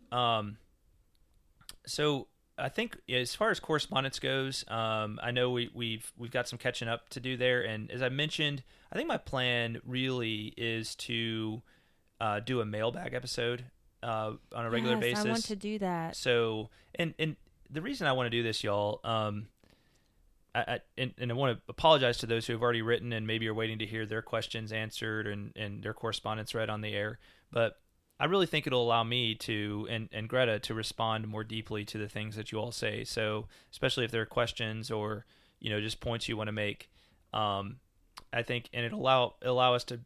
I think as far as correspondence goes, I know we've got some catching up to do there, and as I mentioned, I think my plan really is to do a mailbag episode on a regular basis. I want to do that. So, and the reason I want to do this, y'all, I want to apologize to those who have already written and maybe are waiting to hear their questions answered and their correspondence read on the air, but I really think it'll allow me to, and Greta, to respond more deeply to the things that you all say. So especially if there are questions or, just points you want to make, I think, and it'll allow us to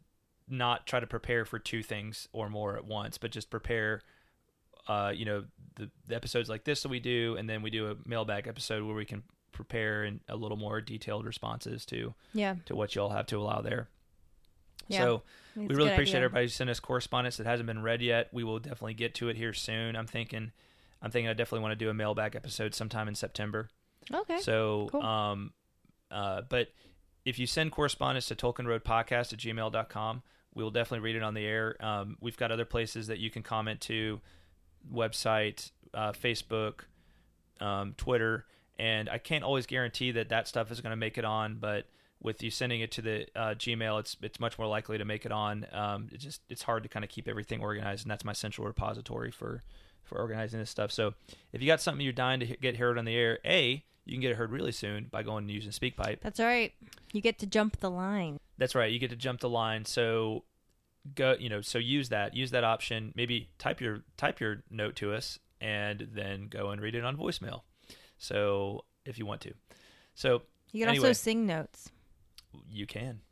not try to prepare for two things or more at once, but just prepare, the episodes like this that we do, and then we do a mailbag episode where we can prepare in a little more detailed responses to what you all have to allow there. Yeah, so we really appreciate everybody who sent us correspondence that hasn't been read yet. We will definitely get to it here soon. I'm thinking I definitely want to do a mailbag episode sometime in September. Okay. So, cool. But if you send correspondence to tolkienroadpodcast@gmail.com, we will definitely read it on the air. We've got other places that you can comment to, website, Facebook, Twitter, and I can't always guarantee that stuff is going to make it on, but with you sending it to the Gmail, it's much more likely to make it on. It's hard to kind of keep everything organized, and that's my central repository for organizing this stuff. So if you got something you're dying to get heard on the air, you can get it heard really soon by going and using SpeakPipe. That's right. You get to jump the line. That's right. You get to jump the line. So so use that option. Maybe type your note to us and then go and read it on voicemail. So if you want to. So you can also sing notes. You can.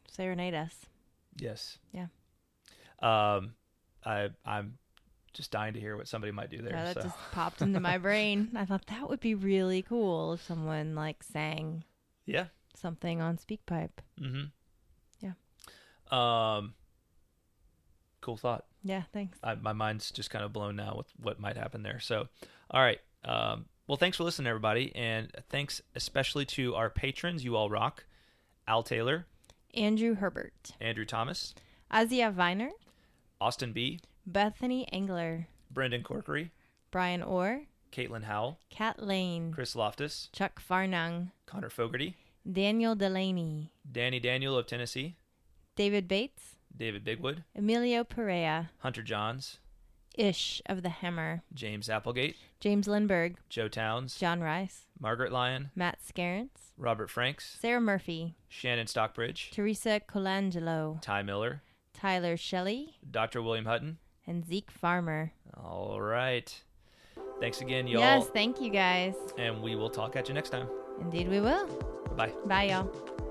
Serenade us. Yes. Yeah. I'm just dying to hear what somebody might do there. Yeah, that just popped into my brain. I thought that would be really cool if someone sang something on SpeakPipe. Mm-hmm. Yeah. Cool thought. Yeah, thanks. My mind's just kind of blown now with what might happen there. So, all right. Well, thanks for listening, everybody. And thanks especially to our patrons. You all rock. Al Taylor. Andrew Herbert. Andrew Thomas. Azia Viner. Austin B. Bethany Engler. Brendan Corkery. Brian Orr. Caitlin Howell. Kat Lane. Chris Loftus. Chuck Farnung. Connor Fogarty. Daniel Delaney. Danny Daniel of Tennessee. David Bates. David Bigwood. Emilio Perea. Hunter Johns. Ish of the Hammer. James Applegate. James Lindberg. Joe Towns. John Rice. Margaret Lyon. Matt Scarrance. Robert Franks. Sarah Murphy. Shannon Stockbridge. Teresa Colangelo. Ty Miller. Tyler Shelley. Dr. William Hutton. And Zeke Farmer. All right. Thanks again, y'all. Yes, thank you guys. And we will talk at you next time. Indeed we will. Bye. Bye, y'all.